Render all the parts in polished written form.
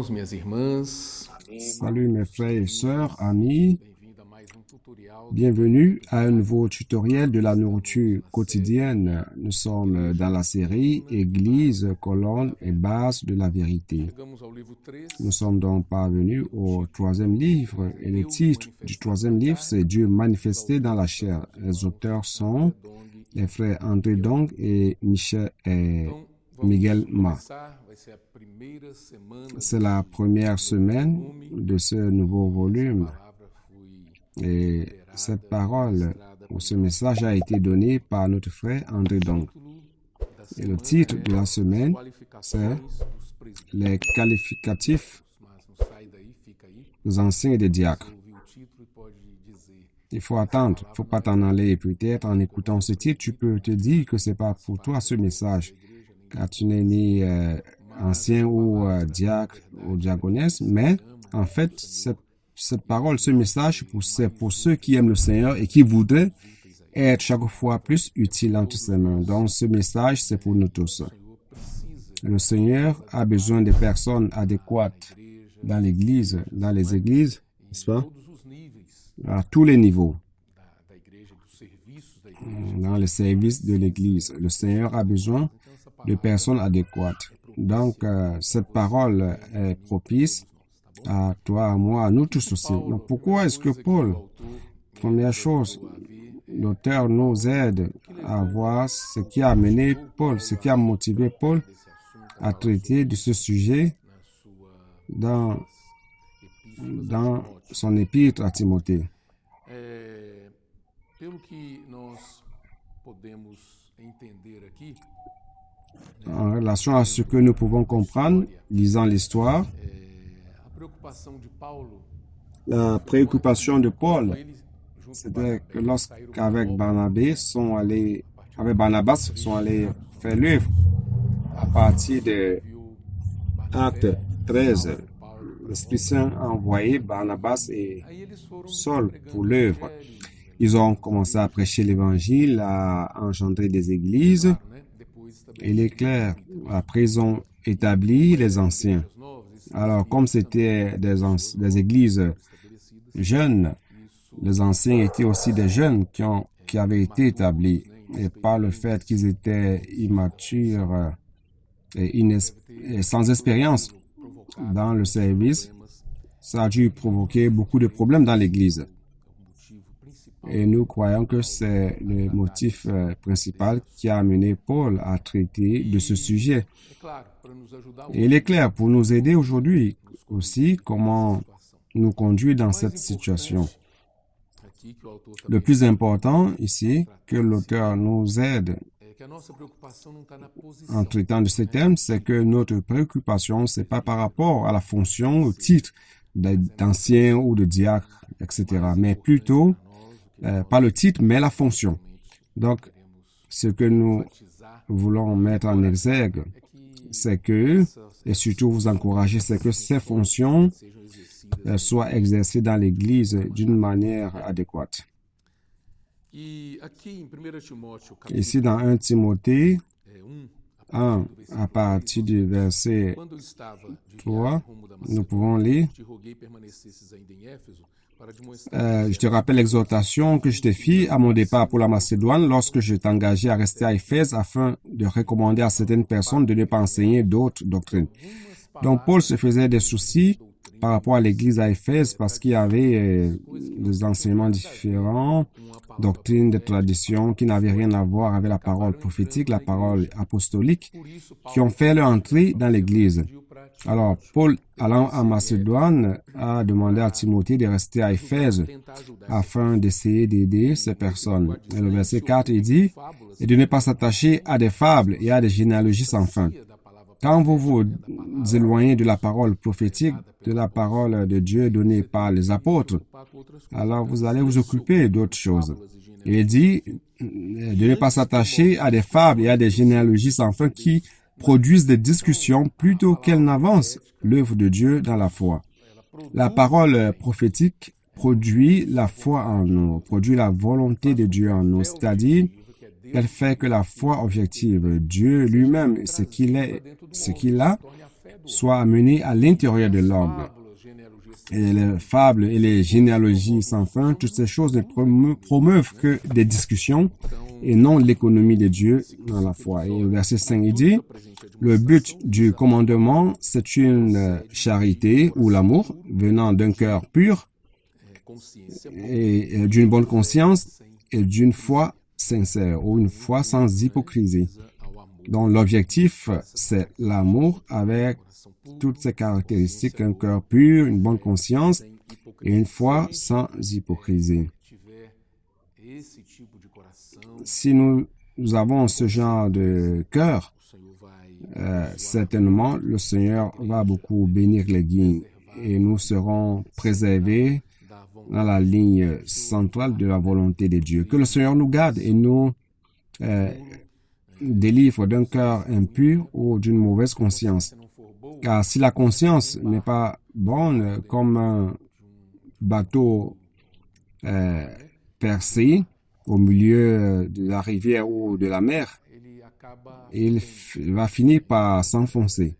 irmãos, minhas irmãs. Salut mes frères et sœurs, amis. Bem-vindo a mais tutorial. Bienvenue à un nouveau tutoriel de la nourriture quotidienne. Nous sommes dans la série Église, colonne et base de la vérité. Chegamos ao livro 3. Nous sommes donc parvenus au troisième livre et le titre du troisième livre, c'est Dieu manifesté dans la chair. Les auteurs sont les frères André Dong et Michel et Miguel Ma. Vai ser a primeira semana C'est la première semaine de ce nouveau volume. palavra fui Et cette parole ou ce message a été donné par notre frère André Dong. da Et le titre de la semaine, c'est qualificações dos presbíteros. les qualificatifs Mas não sai daí, fica aí. des anciens et des diacres. Ouvir o título e pode dizer. Il faut attendre, il ne faut pas t'en aller. Peut-être en écoutant ce titre, tu peux te dire que c'est pas pour toi ce message, car tu n'es ni ancien ou diacre ou diaconesse, mais en fait, cette parole, ce message, c'est pour ceux qui aiment le Seigneur et qui voudraient être chaque fois plus utiles entre ses mains. Donc, ce message, c'est pour nous tous. Le Seigneur a besoin de personnes adéquates dans l'Église, dans les églises, n'est-ce pas? Todos os níveis À tous les niveaux, da igreja, dos serviços da igreja. dans le service de l'Église. Le Seigneur a besoin de personnes adéquates. Donc, cette parole est propice à toi, à moi, à nous tous aussi. Donc, pourquoi est-ce que Paul, première chose, l'auteur nous aide à voir ce qui a amené Paul, ce qui a motivé Paul à traiter de ce sujet dans son épître à Timothée? Pelo que nós podemos entender aqui, En relation à ce que nous pouvons comprendre, lisant l'histoire, a preocupação de Paulo, la préoccupation de Paul, ele junto c'était que lorsqu'avec Barnabas sont allés faire l'œuvre à partir de Acte 13, l'Esprit Saint a envoyé Barnabas et aí eles foram Saul pour l'œuvre. Ils ont commencé à prêcher l'évangile, à engendrer des églises. né? Depois Il est clair, après ils ont établi les anciens. novos, Alors, comme c'était des églises jeunes, les anciens étaient aussi des jeunes qui avaient été établis. Et par le fait qu'ils étaient immatures et sans expérience dans le service, ça a dû provoquer beaucoup de problèmes dans l'Église. Et nous croyons que c'est le motif principal qui a amené Paul à traiter de ce sujet. é claro, para nos ajudar Et il est clair pour nous aider aujourd'hui aussi comment nous conduire dans cette situation. aqui que o autor Le plus important ici, que l'auteur nous aide é que a nossa preocupação não está na posição, en traitant de ces thèmes, c'est que notre préoccupation, c'est pas par rapport à la fonction, au titre d'ancien ou de diacre, etc., mais plutôt pas le titre, mais la fonction. Donc, ce que nous voulons mettre en exergue, c'est que, et surtout vous encourager, c'est que ces fonctions sejam exercidas. soient exercées dans l'Église d'une manière adéquate. E aqui em 1 Timóteo, capítulo Ici, dans 1 Timothée 1, 1, à partir du verset quando eu estava de 3, viagem rumo da nous pouvons lire. te roguei permanecesses ainda em Éfeso para demonstrar Je te rappelle l'exhortation que je te fis à mon départ pour la Macédoine lorsque je t'engageais à rester à Éphèse afin de recommander à certaines personnes de ne pas enseigner d'autres doctrines. Donc Paul se faisait des soucis par rapport à l'église à Éphèse parce qu'il y avait des enseignements différents, doctrines, des traditions qui n'avaient rien à voir avec la parole prophétique, la parole apostolique, por isso qui ont fait leur entrée dans l'église. pediu para Alors, Paul, allant en Macédoine, a demandé à Timothée de rester à Éphèse tentar ajudar afin d'essayer d'aider ces personnes. Et le verset 4, il dit, et de ne pas s'attacher à des fables et à des généalogies sans fin. da palavra Quand vous vous éloignez de la parole prophétique, de la parole de Dieu donnée par les apôtres, com outras alors vous allez vous occuper d'autres choses. Il dit de ne pas s'attacher à des fables et à des généalogies sans fin qui produisent des discussions plutôt qu'elles n'avancent l'œuvre de Dieu dans la foi. La parole prophétique produit la foi en nous, produit la volonté de Dieu en nous, c'est-à-dire elle fait que la foi objective, Dieu lui-même, ce qu'il est, ce qu'il a, soit amené à l'intérieur de l'homme. Et les fables et les généalogies sans fin, toutes ces choses ne promeuvent que des discussions et non l'économie de Dieu dans la foi. Et au verset 5, il dit, le but du commandement, c'est une charité ou l'amour venant d'un cœur pur et d'une bonne conscience et d'une foi sincère ou une foi sans hypocrisie. Donc l'objectif, c'est l'amour avec toutes ces caractéristiques, un cœur pur, une bonne conscience et une foi sans hypocrisie. Si nous avons ce genre de cœur, certainement le Seigneur va beaucoup bénir l'Église et nous serons préservés dans la ligne centrale de la volonté de Dieu. Que le Seigneur nous garde et nous délivre d'un cœur impur ou d'une mauvaise conscience. Car si la conscience n'est pas bonne comme un bateau percé au milieu de la rivière ou de la mer, il va finir par s'enfoncer.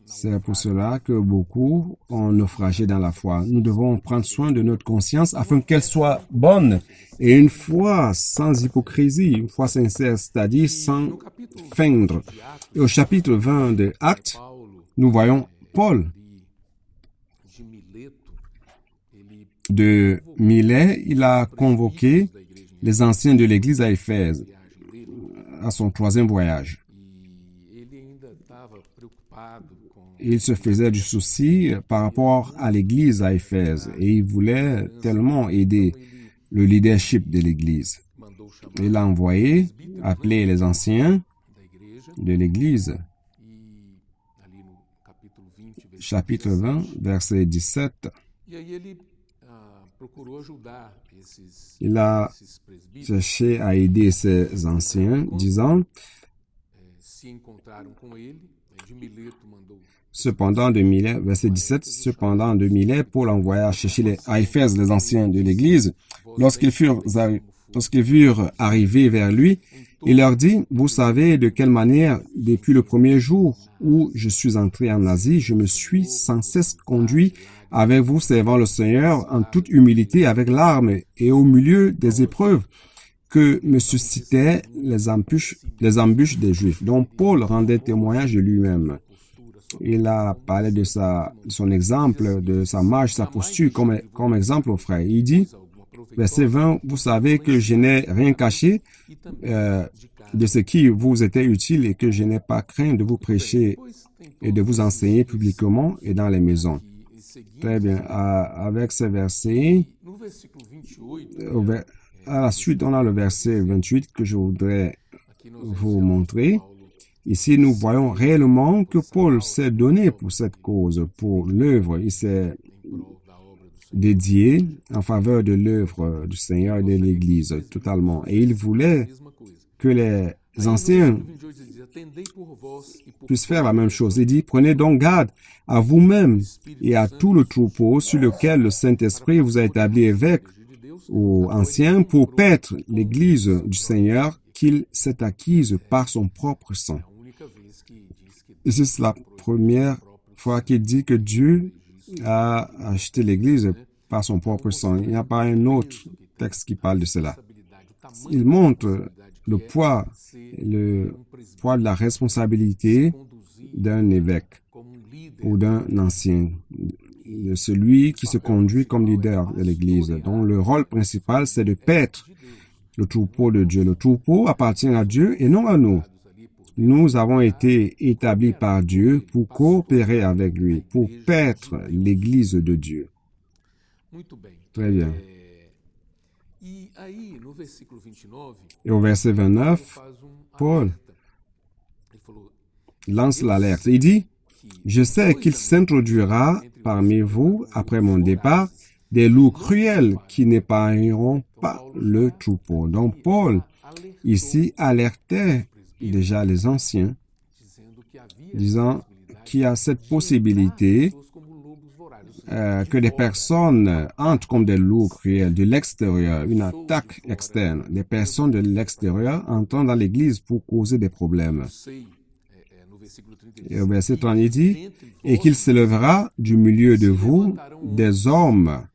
C'est pour cela que beaucoup ont naufragé dans la foi. Nous devons prendre soin de notre conscience afin qu'elle soit bonne et une foi sans hypocrisie, une foi sincère, c'est-à-dire sans feindre. Et au chapitre 20 de Actes, nous voyons Paul de Milet. Il a convoqué les anciens de l'Église à Éphèse à son 3e voyage. Il se faisait du souci par rapport à l'Église à Éphèse et il voulait tellement aider le leadership de l'Église. Il a envoyé appeler les anciens de l'Église. Chapitre 20, verset 17. Il a cherché à aider ces anciens, disant, cependant de Milet, verset 17, cependant de Milet, Paul envoya chercher à Éphèse les anciens de l'Église. Lorsqu'ils furent arrivés vers lui, il leur dit, vous savez de quelle manière, depuis le premier jour où je suis entré en Asie, je me suis sans cesse conduit avec vous, servant le Seigneur en toute humilité, avec larmes et au milieu des épreuves que me suscitaient les embûches des Juifs. Donc Paul rendait témoignage de lui-même. Il a parlé de son exemple, de sa marche, sa posture comme exemple aux frères. Il dit, verset 20, vous savez que je n'ai rien caché de ce qui vous était utile et que je n'ai pas craint de vous prêcher et de vous enseigner publiquement et dans les maisons. Très bien. Avec ces versets, à la suite, on a le verset 28 que je voudrais vous montrer. Ici, nous voyons réellement que Paul s'est donné pour cette cause, pour l'œuvre. Il s'est dédié en faveur de l'œuvre du Seigneur et de l'Église totalement. Et il voulait que les anciens puissent faire la même chose. Il dit, prenez donc garde à vous-même et à tout le troupeau sur lequel le Saint-Esprit vous a établi évêque ou ancien pour paître l'Église du Seigneur qu'il s'est acquise par son propre sang. Et c'est la première fois qu'il dit que Dieu a acheté l'Église par son propre sang. Il n'y a pas un autre texte qui parle de cela. Il montre le poids de la responsabilité d'un évêque ou d'un ancien, de celui qui se conduit comme leader de l'Église. Donc le rôle principal, c'est de paître le troupeau de Dieu. Le troupeau appartient à Dieu et non à nous. Nous avons été établis par Dieu pour coopérer avec lui, pour paître l'Église de Dieu. Très bien. Et au verset 29, Paul lance l'alerte. Il dit, « Je sais qu'il s'introduira parmi vous, après mon départ, des loups cruels qui n'épargneront pas le troupeau. » Donc Paul, ici, alertait déjà les anciens, disant qu'il y a cette possibilité que des personnes entrent comme des loups cruels de l'extérieur, une attaque externe. Des personnes de l'extérieur entrent dans l'Église pour causer des problèmes. Et au verset 30, il dit, « Et qu'il s'élèvera du milieu de vous des hommes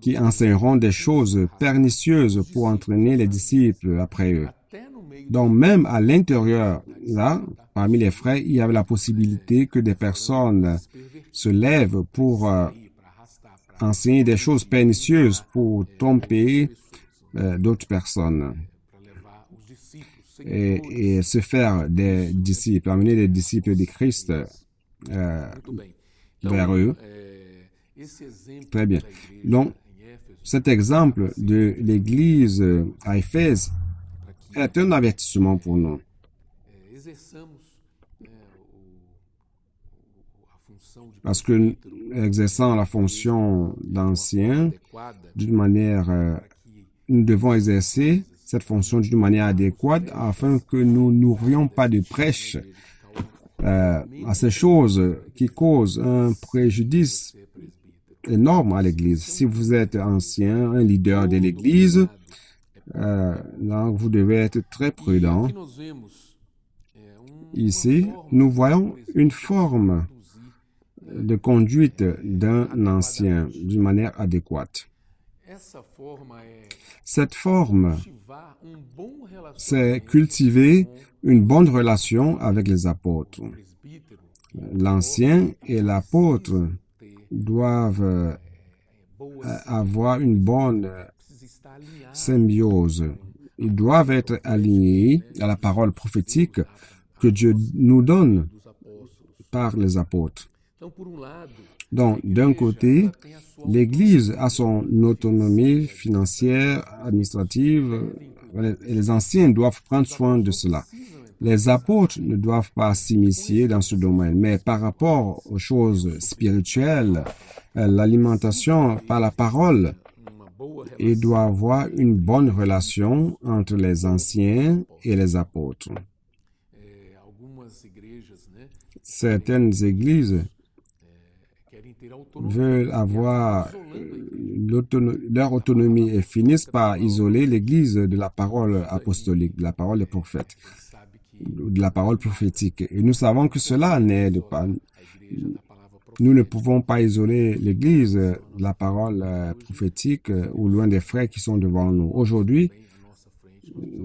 qui enseigneront des choses pernicieuses pour entraîner les disciples après eux. » Donc même à l'intérieur, là, parmi les frères, il y avait la possibilité que des personnes se lèvent pour enseigner des choses pernicieuses pour tromper d'autres personnes et se faire des disciples, amener des disciples de Christ vers eux. Très bien. Donc, cet exemple de l'Église à Éphèse est un avertissement pour nous. Parce que exerçant la fonction d'ancien d'une manière, nous devons exercer cette fonction d'une manière adéquate afin que nous n'ouvrions pas de brèche à ces choses qui causent un préjudice énorme à l'Église. Si vous êtes ancien, un leader de l'Église, donc vous devez être très prudent. Ici, nous voyons une forme de conduite d'un ancien d'une manière adéquate. Cette forme, c'est cultiver une bonne relation avec les apôtres. L'ancien et l'apôtre doivent avoir une bonne symbiose. Ils doivent être alignés à la parole prophétique que Dieu nous donne par les apôtres. Donc, d'un côté, l'Église a son autonomie financière, administrative, et les anciens doivent prendre soin de cela. Les apôtres ne doivent pas s'immiscer dans ce domaine, mais par rapport aux choses spirituelles, l'alimentation par la parole, il doit y avoir une bonne relation entre les anciens et les apôtres. Certaines églises veulent avoir leur autonomie et finissent par isoler l'Église de la parole apostolique, de la parole des prophètes, de la parole prophétique. Et nous savons que cela n'aide pas. Nous ne pouvons pas isoler l'Église de la parole prophétique ou loin des frères qui sont devant nous. Aujourd'hui,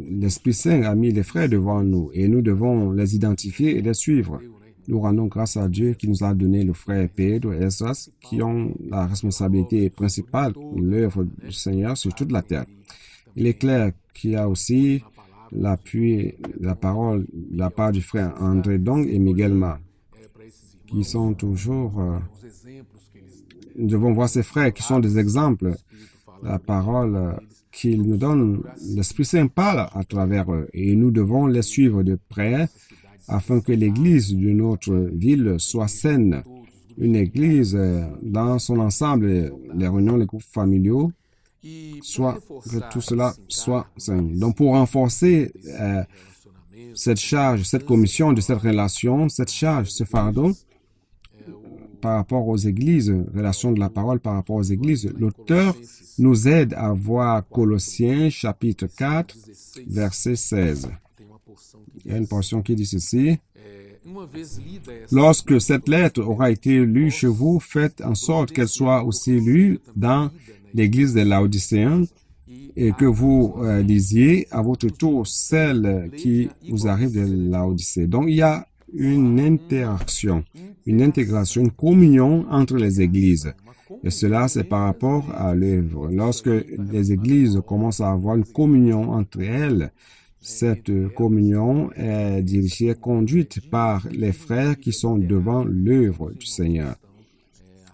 l'Esprit Saint a mis les frères devant nous et nous devons les identifier et les suivre. Nous rendons grâce à Dieu qui nous a donné le frère Pedro et Esdras qui ont la responsabilité principale de l'œuvre du Seigneur sur toute la terre. Il est clair qu'il y a aussi l'appui, la parole de la part du frère André Dong et Miguel Ma, qui sont toujours... nous devons voir ces frères qui sont des exemples. La parole qu'ils nous donnent, l'Esprit Saint parle à travers eux et nous devons les suivre de près afin que l'église de notre ville soit saine. Une église dans son ensemble, les réunions, les groupes familiaux, que tout cela soit sain. Donc pour renforcer cette charge, cette commission de cette relation, cette charge, ce fardeau, par rapport aux églises, relation de la parole par rapport aux églises, l'auteur nous aide à voir Colossiens chapitre 4, verset 16. Il y a une portion qui dit ceci. Lorsque cette lettre aura été lue chez vous, faites en sorte qu'elle soit aussi lue dans l'église des Laodicéens et que vous lisiez à votre tour celle qui vous arrive de Laodicée. Donc, il y a une interaction, une intégration, une communion entre les églises. Et cela, c'est par rapport à l'œuvre. Lorsque les églises commencent à avoir une communion entre elles, cette communion est dirigée, conduite par les frères qui sont devant l'œuvre du Seigneur.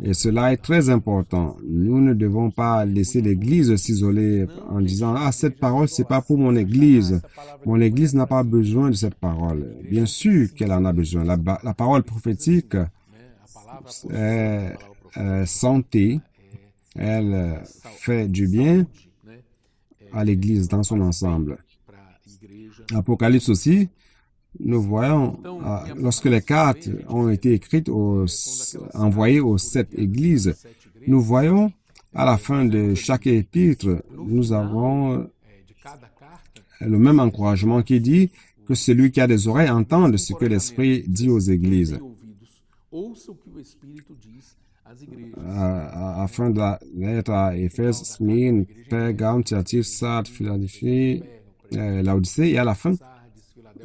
Et cela est très important. Nous ne devons pas laisser l'Église s'isoler en disant « Ah, cette parole, c'est pas pour mon Église. Mon Église n'a pas besoin de cette parole. » Bien sûr qu'elle en a besoin. La parole prophétique est santé. Elle fait du bien à l'Église dans son ensemble. Apocalypse aussi, nous voyons, lorsque les cartes ont été écrites, envoyées aux 7 églises, nous voyons à la fin de chaque épître, nous avons le même encouragement qui dit que celui qui a des oreilles entende ce que l'Esprit dit aux églises. Afin de la lettre à Éphèse, Smyrne, Pergame, Thyatire, Sardes, Philadelphie, Laodicée, et à la fin,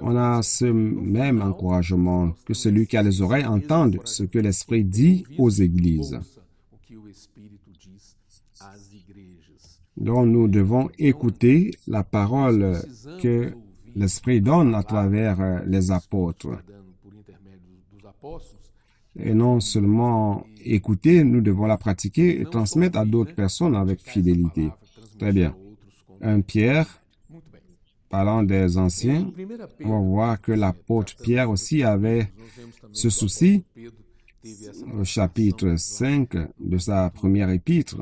on a ce même encouragement, que celui qui a les oreilles entende ce que l'Esprit dit aux églises. Donc nous devons écouter la parole que l'Esprit donne à travers les apôtres. Et non seulement écouter, nous devons la pratiquer et transmettre à d'autres personnes avec fidélité. Très bien. 1 Pierre, parlant des anciens, on va voir que l'apôtre Pierre aussi avait ce souci. Au chapitre 5 de sa première épître,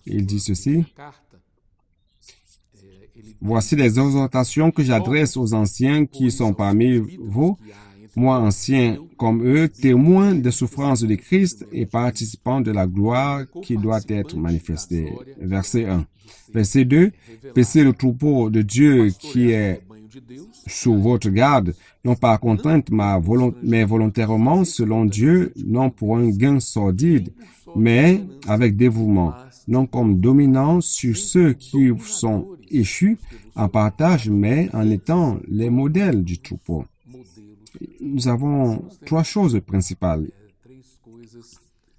il dit ceci. Voici les exhortations que j'adresse aux anciens qui sont parmi vous, moi ancien comme eux, témoins des souffrances de Christ et participants de la gloire qui doit être manifestée. Verset 1. Verset 2. Paissez le troupeau de Dieu qui est sous votre garde, non par contrainte, mais volontairement selon Dieu, non pour un gain sordide, mais avec dévouement, non comme dominant sur ceux qui sont échus en partage, mais en étant les modèles du troupeau. Nous avons 3 choses principales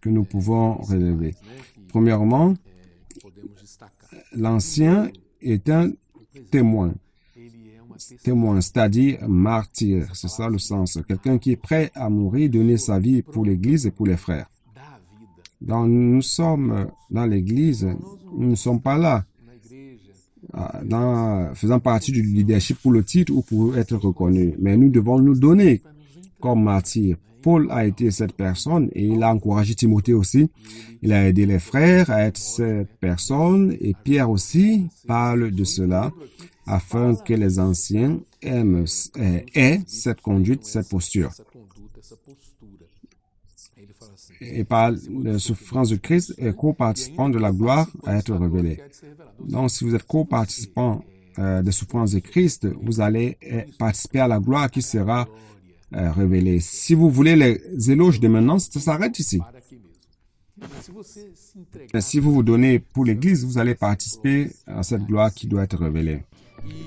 que nous pouvons relever. Premièrement, l'ancien est un témoin, c'est-à-dire martyr, c'est ça le sens. Quelqu'un qui est prêt à mourir, donner sa vie pour l'Église et pour les frères. Donc nous sommes dans l'Église, nous ne sommes pas là faisant partie du leadership pour le titre ou pour être reconnu. Mais nous devons nous donner comme martyr. Paul a été cette personne et il a encouragé Timothée aussi. Il a aidé les frères à être cette personne et Pierre aussi parle de cela afin que les anciens aient cette conduite, cette posture. Et par la souffrance de Christ et co-participant de la gloire à être révélée. Donc, si vous êtes co-participant des souffrances de Christ, vous allez participer à la gloire qui sera révélée. Si vous voulez les éloges de maintenant, ça s'arrête ici. Mais si vous vous donnez pour l'Église, vous allez participer à cette gloire qui doit être révélée.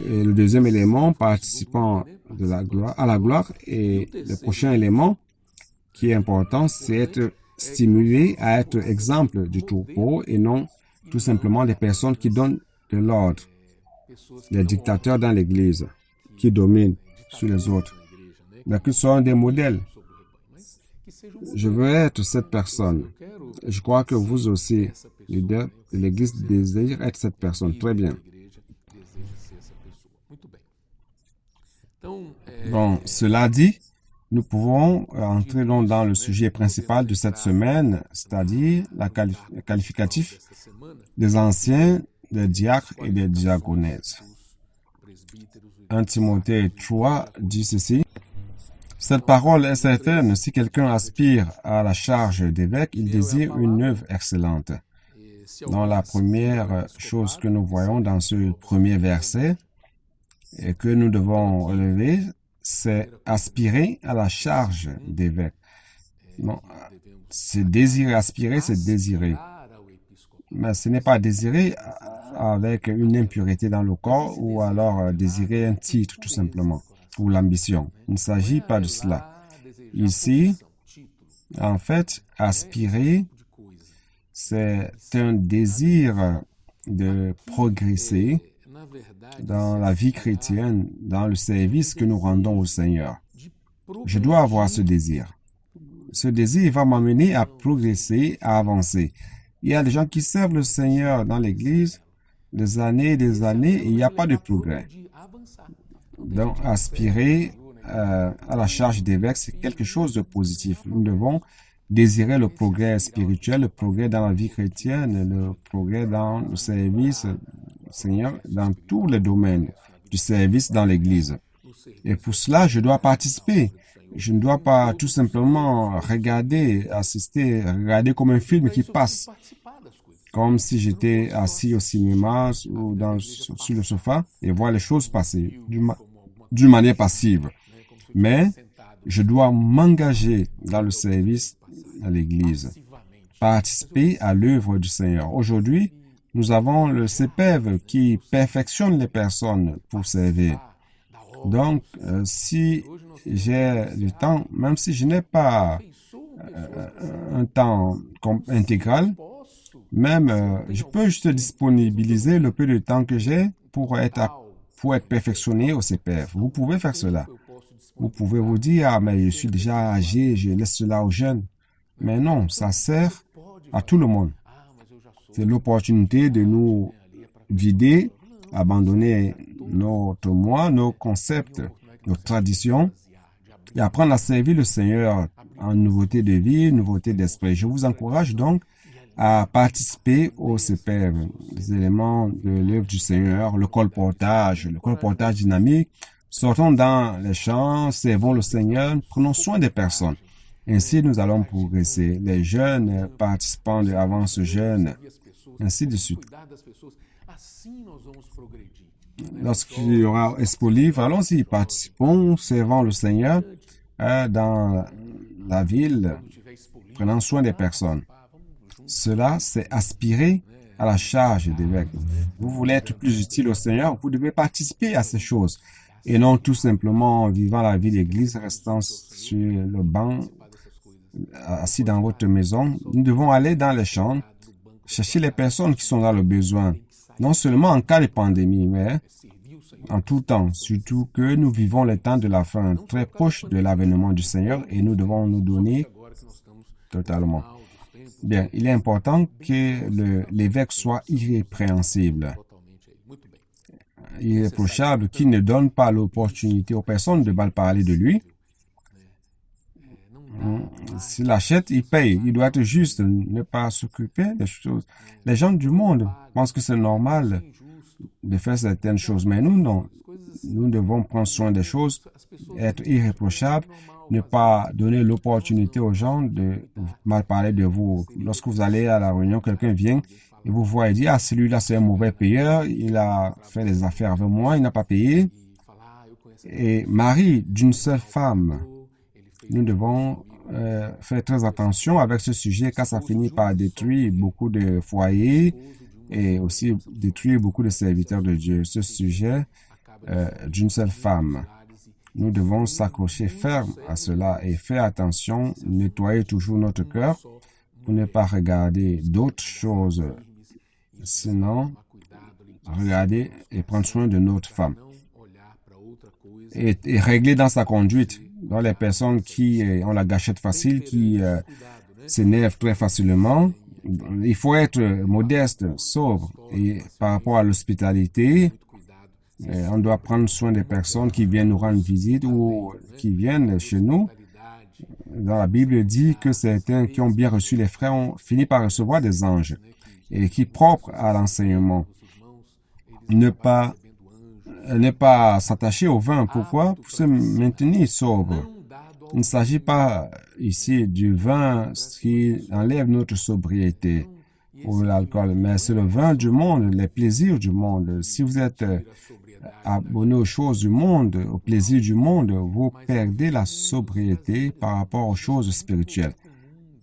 Et le deuxième élément, participant à la gloire, et le prochain élément qui est important, c'est être stimulé à être exemple du troupeau et non tout simplement des personnes qui donnent de l'ordre, les dictateurs dans l'Église qui dominent sur les autres, mais qui sont des modèles. Je veux être cette personne. Je crois que vous aussi, leader de l'Église, désirez être cette personne. Très bien. Bon, cela dit, nous pouvons entrer donc dans le sujet principal de cette semaine, c'est-à-dire le qualificatif des anciens, des diacres et des diaconesses. 1 Timothée 3 dit ceci. Cette parole est certaine, si quelqu'un aspire à la charge d'évêque, il désire une œuvre excellente. Dans la première chose que nous voyons dans ce premier verset et que nous devons relever, c'est aspirer à la charge d'évêque. Non, c'est désirer, aspirer, c'est désirer. Mais ce n'est pas désirer avec une impureté dans le corps ou alors désirer un titre tout simplement, ou l'ambition. Il ne s'agit pas de cela. Ici, en fait, aspirer, c'est un désir de progresser dans la vie chrétienne, dans le service que nous rendons au Seigneur. Je dois avoir ce désir. Ce désir va m'amener à progresser, à avancer. Il y a des gens qui servent le Seigneur dans l'Église des années et il n'y a pas de progrès. Donc, aspirer à la charge d'évêque, c'est quelque chose de positif. Nous devons désirer le progrès spirituel, le progrès dans la vie chrétienne, le progrès dans le service Seigneur, dans tous les domaines du service dans l'Église. Et pour cela, je dois participer. Je ne dois pas tout simplement regarder comme un film qui passe. comme si j'étais assis au cinéma ou sur le sofa et voir les choses passer d'une manière passive. Mais je dois m'engager dans le service à l'Église, participer à l'œuvre du Seigneur. Aujourd'hui, nous avons le CPEV qui perfectionne les personnes pour servir. Donc, si j'ai du temps, même si je n'ai pas un temps intégral, même je peux juste disponibiliser le peu de temps que j'ai pour être perfectionné au CPF. Vous pouvez faire cela. Vous pouvez vous dire, ah, mais je suis déjà âgé, je laisse cela aux jeunes. Mais non, ça sert à tout le monde. C'est l'opportunité de nous vider, abandonner notre moi, nos concepts, nos traditions et apprendre à servir le Seigneur en nouveauté de vie, nouveauté d'esprit. Je vous encourage donc à participer au CPEV, les éléments de l'œuvre du Seigneur, le colportage dynamique. Sortons dans les champs, servons le Seigneur, prenons soin des personnes. Ainsi, nous allons progresser. Les jeunes participants de Avance Jeune, ainsi de suite. Lorsqu'il y aura Expo Livre, allons-y, participons, servons le Seigneur dans la ville, prenant soin des personnes. Cela, c'est aspirer à la charge d'évêque. Vous voulez être plus utile au Seigneur, vous devez participer à ces choses. Et non tout simplement vivant la vie d'église, restant sur le banc, assis dans votre maison. Nous devons aller dans les champs, chercher les personnes qui sont dans le besoin. Non seulement en cas de pandémie, mais en tout temps. Surtout que nous vivons les temps de la fin, très proche de l'avènement du Seigneur, et nous devons nous donner totalement. Bien, il est important que l'évêque soit irrépréhensible, irréprochable, qui ne donne pas l'opportunité aux personnes de mal parler de lui. S'il achète, il paye. Il doit être juste, ne pas s'occuper des choses. Les gens du monde pensent que c'est normal de faire certaines choses, mais nous, non. Nous devons prendre soin des choses, être irréprochables, ne pas donner l'opportunité aux gens de mal parler de vous. Lorsque vous allez à la réunion, quelqu'un vient et vous voit et dit, ah, celui-là, c'est un mauvais payeur, il a fait des affaires avec moi, il n'a pas payé. Et mari d'une seule femme, nous devons faire très attention avec ce sujet, car ça finit par détruire beaucoup de foyers et aussi détruire beaucoup de serviteurs de Dieu. Ce sujet d'une seule femme. Nous devons s'accrocher ferme à cela et faire attention, nettoyer toujours notre cœur pour ne pas regarder d'autres choses. Sinon, regarder et prendre soin de notre femme. Et régler dans sa conduite. Dans les personnes qui ont la gâchette facile, qui s'énervent très facilement, il faut être modeste, sobre. Et par rapport à l'hospitalité, on doit prendre soin des personnes qui viennent nous rendre visite ou qui viennent chez nous. Dans la Bible dit que certains qui ont bien reçu les frères ont fini par recevoir des anges et qui propres à l'enseignement. Ne pas s'attacher au vin. Pourquoi? Pour se maintenir sobre. Il ne s'agit pas ici du vin qui enlève notre sobriété ou l'alcool, mais c'est le vin du monde, les plaisirs du monde. Si vous êtes abonné aux choses du monde, aux plaisirs du monde, vous perdez la sobriété par rapport aux choses spirituelles.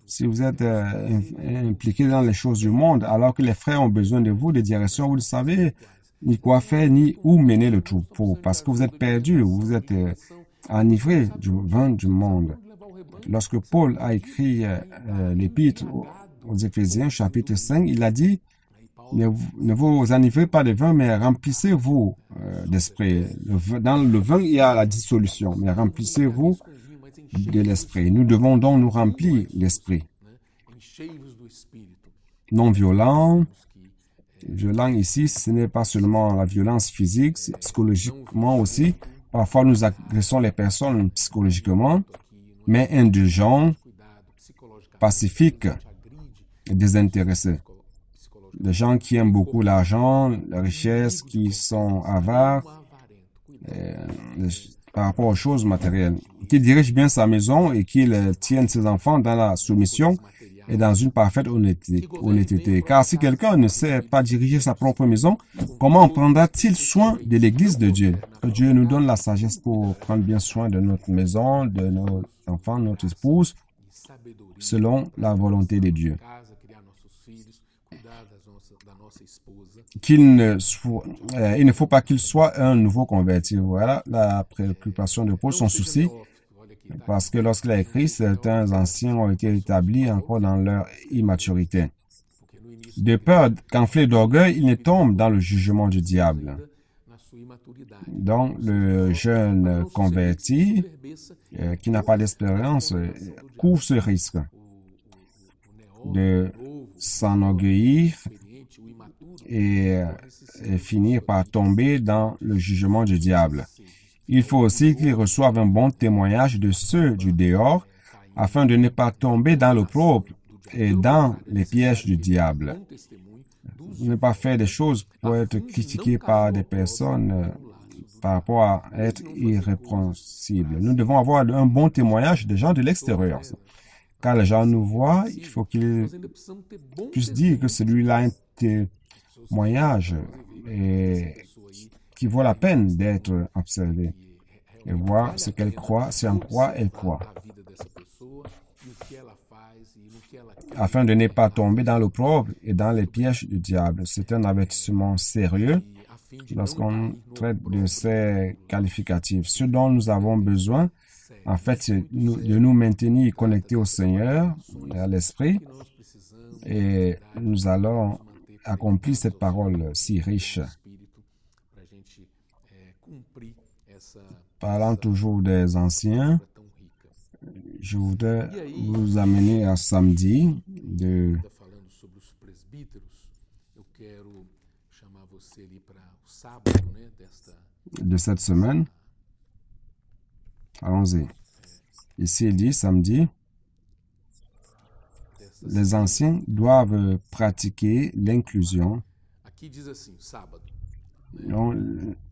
Si vous êtes impliqué dans les choses du monde, alors que les frères ont besoin de vous, de direction, vous ne savez ni quoi faire, ni où mener le troupeau, parce que vous êtes perdu, vous êtes enivré du vin du monde. Lorsque Paul a écrit l'épître aux Éphésiens, chapitre 5, il a dit, ne vous enivrez pas de vin, mais remplissez-vous d'esprit. Dans le vin, il y a la dissolution, mais remplissez-vous de l'esprit. Nous devons donc nous remplir d'esprit. Non violent. Violent ici, ce n'est pas seulement la violence physique, c'est psychologiquement aussi. Parfois, nous agressons les personnes psychologiquement, mais indulgents, pacifiques et désintéressés. Des gens qui aiment beaucoup l'argent, la richesse, qui sont avares par rapport aux choses matérielles, qui dirigent bien sa maison et qui tiennent ses enfants dans la soumission et dans une parfaite honnêteté. Car si quelqu'un ne sait pas diriger sa propre maison, comment prendra-t-il soin de l'Église de Dieu? Que Dieu nous donne la sagesse pour prendre bien soin de notre maison, de nos enfants, notre épouse, selon la volonté de Dieu. Il ne faut pas qu'il soit un nouveau converti. Voilà la préoccupation de Paul, son souci, parce que lorsqu'il a écrit, certains anciens ont été établis encore dans leur immaturité. De peur qu'enflé d'orgueil, il ne tombe dans le jugement du diable. Donc, le jeune converti, qui n'a pas d'expérience, court ce risque de s'enorgueillir et finir par tomber dans le jugement du diable. Il faut aussi qu'il reçoive un bon témoignage de ceux du dehors afin de ne pas tomber dans l'opprobre et dans les pièges du diable. Ne pas faire des choses pour être critiqué par des personnes par rapport à être irrépréhensible. Nous devons avoir un bon témoignage des gens de l'extérieur. Quand les gens nous voient, il faut qu'ils puissent dire que celui-là a un témoignage et qui vaut la peine d'être observé et voir ce qu'elle croit, c'est en quoi elle croit, afin de ne pas tomber dans l'opprobre et dans les pièges du diable. C'est un avertissement sérieux lorsqu'on traite de ces qualificatifs. Ce dont nous avons besoin, en fait, c'est de nous maintenir connectés au Seigneur et à l'Esprit, et nous allons accomplir cette parole si riche. Parlant toujours des anciens, je voudrais vous amener à samedi de cette semaine. Allons-y. Ici, il dit samedi, les anciens doivent pratiquer l'inclusion.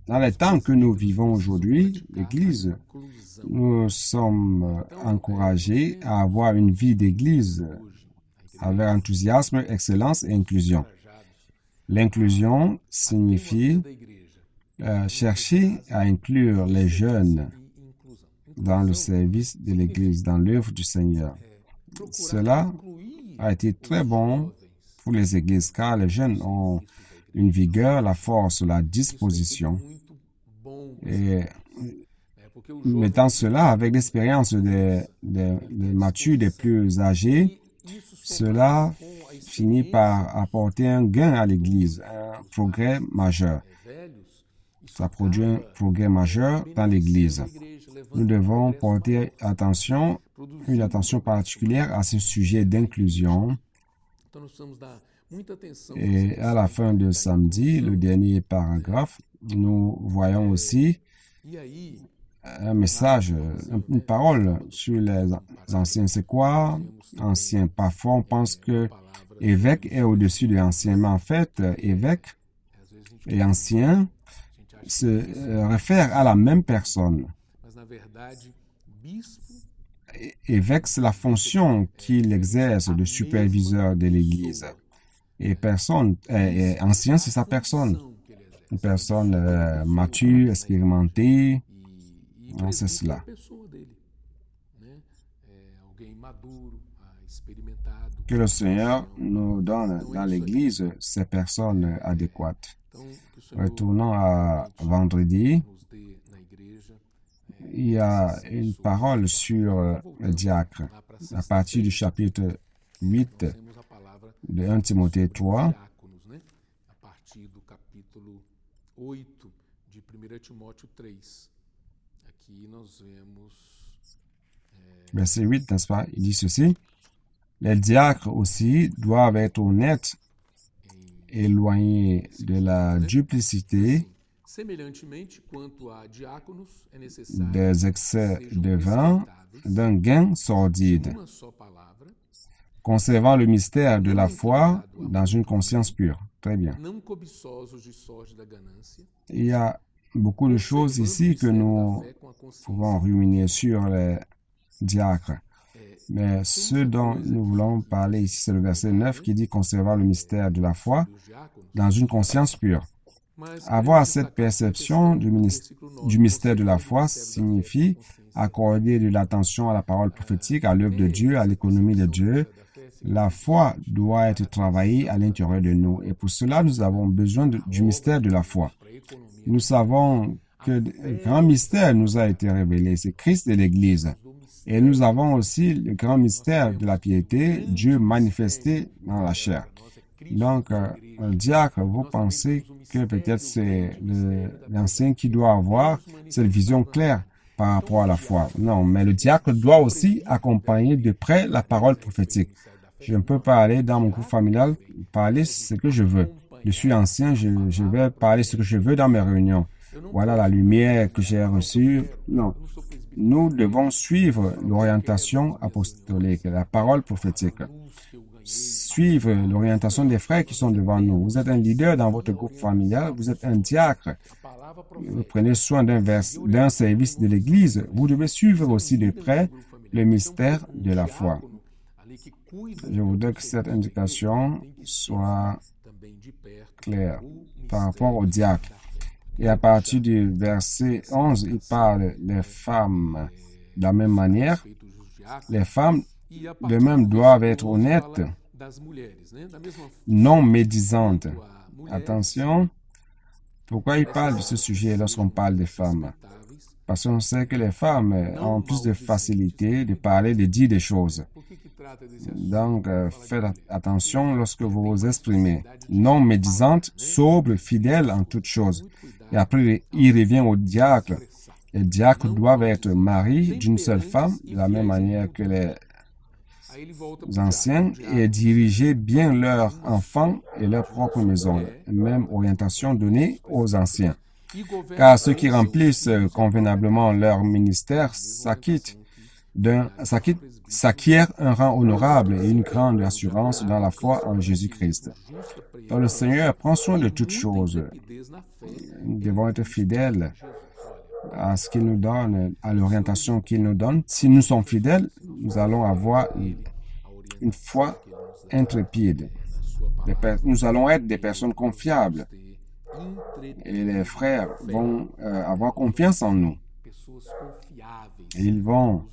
Dans les temps que nous vivons aujourd'hui, l'Église, nous sommes encouragés à avoir une vie d'Église avec enthousiasme, excellence et inclusion. L'inclusion signifie chercher à inclure les jeunes dans le service de l'Église, dans l'œuvre du Seigneur. Cela a été très bon pour les églises, car les jeunes ont une vigueur, la force, la disposition. Et mettant cela avec l'expérience des matures, des plus âgés, cela finit par apporter un gain à l'Église, un progrès majeur. Ça produit un progrès majeur dans l'Église. Nous devons porter une attention particulière à ce sujet d'inclusion. Et à la fin de samedi, le dernier paragraphe, nous voyons aussi un message, une parole sur les anciens. C'est quoi, ancien? Parfois, on pense que évêque est au-dessus de ancien, mais en fait, évêque et ancien se réfèrent à la même personne. Évêque, c'est la fonction qu'il exerce de superviseur de l'Église. Et ancien, c'est sa personne. Une personne mature, expérimentée. C'est cela. Que le Seigneur nous donne dans l'Église ces personnes adéquates. Retournons à vendredi. Il y a une parole sur le diacre. À partir du chapitre 8 de 1 Timothée 3, verset 8, n'est-ce pas? Il dit ceci: les diacres aussi doivent être honnêtes, éloignés de la duplicité, des excès de vin, d'un gain sordide, conservant le mystère de la foi dans une conscience pure. Très bien. Il y a beaucoup de choses ici que nous pouvons ruminer sur les diacres. Mais ce dont nous voulons parler ici, c'est le verset 9 qui dit conserver le mystère de la foi dans une conscience pure. Avoir cette perception du mystère de la foi signifie accorder de l'attention à la parole prophétique, à l'œuvre de Dieu, à l'économie de Dieu. La foi doit être travaillée à l'intérieur de nous. Et pour cela, nous avons besoin du mystère de la foi. Nous savons que le grand mystère nous a été révélé, c'est Christ et l'Église. Et nous avons aussi le grand mystère de la piété, Dieu manifesté dans la chair. Donc, un diacre, vous pensez que peut-être c'est l'ancien qui doit avoir cette vision claire par rapport à la foi. Non, mais le diacre doit aussi accompagner de près la parole prophétique. Je ne peux pas aller dans mon groupe familial parler ce que je veux. Je suis ancien, je vais parler ce que je veux dans mes réunions. Voilà la lumière que j'ai reçue. Non. Nous devons suivre l'orientation apostolique, la parole prophétique. Suivre l'orientation des frères qui sont devant nous. Vous êtes un leader dans votre groupe familial, vous êtes un diacre. Vous prenez soin d'un service de l'Église. Vous devez suivre aussi de près le mystère de la foi. Je voudrais que cette indication soit claire par rapport au diacre. Et à partir du verset 11, il parle des femmes de la même manière. Les femmes de même doivent être honnêtes, non médisantes. Attention, pourquoi il parle de ce sujet lorsqu'on parle des femmes? Parce qu'on sait que les femmes ont plus de facilité de parler, de dire des choses. Donc, faites attention lorsque vous vous exprimez. Non médisante, sobre, fidèle en toutes choses. Et après, il revient au diacre. Les diacres doivent être mariés d'une seule femme, de la même manière que les anciens, et diriger bien leurs enfants et leur propre maison. Même orientation donnée aux anciens. Car ceux qui remplissent convenablement leur ministère s'acquièrent un rang honorable et une grande assurance dans la foi en Jésus-Christ. Donc le Seigneur prend soin de toutes choses. Nous devons être fidèles à ce qu'il nous donne, à l'orientation qu'il nous donne. Si nous sommes fidèles, nous allons avoir une foi intrépide. Nous allons être des personnes confiables. Et les frères vont avoir confiance en nous. Et ils vont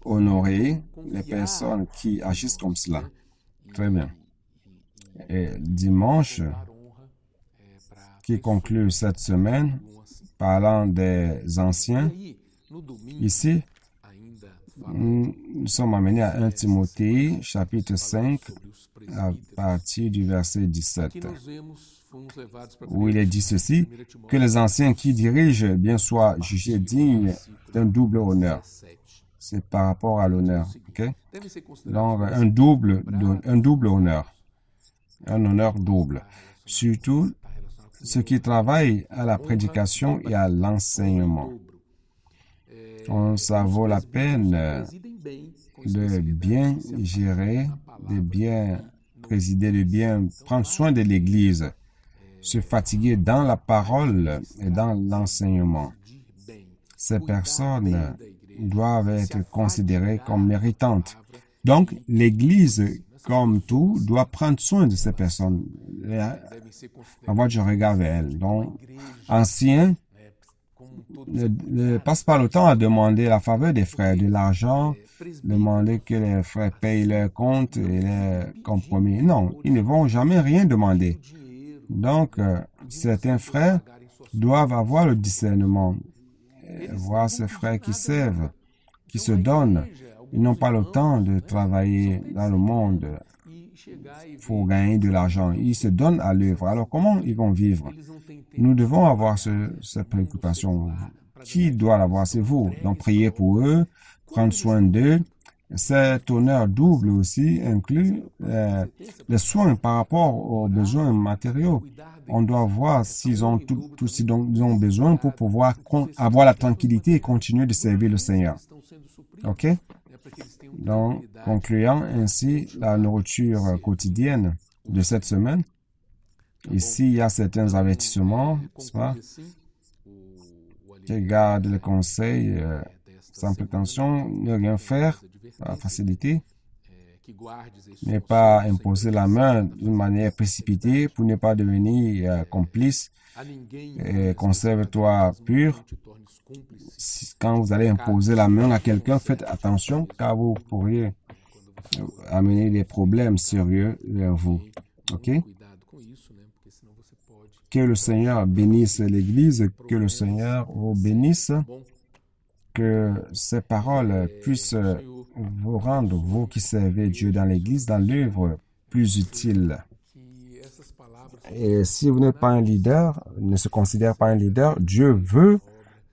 honorer les personnes qui agissent comme cela. Très bien. Et dimanche, qui conclut cette semaine, parlant des anciens, ici, nous sommes amenés à 1 Timothée, chapitre 5, à partir du verset 17, où il est dit ceci, que les anciens qui dirigent bien soient jugés dignes d'un double honneur. C'est par rapport à l'honneur, ok? Donc, un double honneur. Un honneur double. Surtout, ceux qui travaillent à la prédication et à l'enseignement. Ça vaut la peine de bien gérer, de bien présider, de bien prendre soin de l'Église, se fatiguer dans la parole et dans l'enseignement. Ces personnes doivent être considérées comme méritantes. Donc, l'Église, comme tout, doit prendre soin de ces personnes, avoir du regard vers elles. Donc, anciens, ne passe pas le temps à demander la faveur des frères, de l'argent, demander que les frères payent leurs comptes et les compromis. Non, ils ne vont jamais rien demander. Donc, certains frères doivent avoir le discernement, voir ces frères qui servent, qui se donnent. Ils n'ont pas le temps de travailler dans le monde pour gagner de l'argent. Ils se donnent à l'œuvre. Alors, comment ils vont vivre? Nous devons avoir cette préoccupation. Qui doit l'avoir? C'est vous. Donc, priez pour eux, prendre soin d'eux. Cet honneur double aussi inclut les soins par rapport aux besoins matériaux. On doit voir s'ils ont tout ce dont ils ont besoin pour pouvoir avoir la tranquillité et continuer de servir le Seigneur. OK? Donc, concluant ainsi la nourriture quotidienne de cette semaine, ici, il y a certains avertissements, n'est-ce pas? Qui gardent les conseils sans prétention, ne rien faire facilité, que guardes esse mais consolo pas sem imposer la main precisar d'une manière précipitée pour ne pas devenir complice. a ninguém nessas Conserve-toi bem-aventuranças, pur. não te tornes cúmplice Quand vous allez do pecado imposer la main à quelqu'un, faites concede attention Jesus car vous pourriez quando você for amener des problèmes sérieux vers vous. OK? muito cuidado com isso, né? Porque senão você pode Que le Seigneur bénisse l'Église, que le Seigneur vous bénisse, tá bom? que ces paroles puissent Senhor, vous rendre, vous qui servez Dieu dans l'Église, dans l'œuvre plus utile. que essas palavras Et si vous n'êtes pas un leader, ne se considère pas un leader, Dieu veut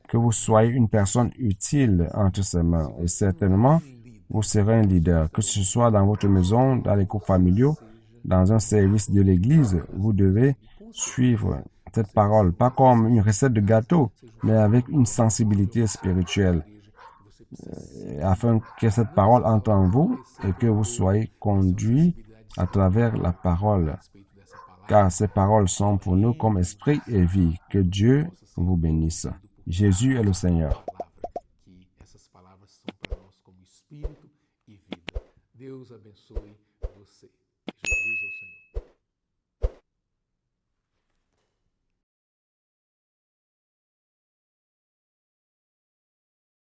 que vous soyez une personne utile entre ses mains. Et certainement, vous serez un leader, que ce soit dans votre maison, dans les groupes familiaux, dans un service de l'Église. Vous devez suivre cette parole, pas comme une recette de gâteau, mais avec une sensibilité spirituelle, afin que cette parole entre en vous et que vous soyez conduit à travers la parole, car ces paroles sont pour nous comme esprit et vie. Que Dieu vous bénisse. Jésus est le Seigneur. que essas palavras são para nós como espírito e vida. Deus abençoe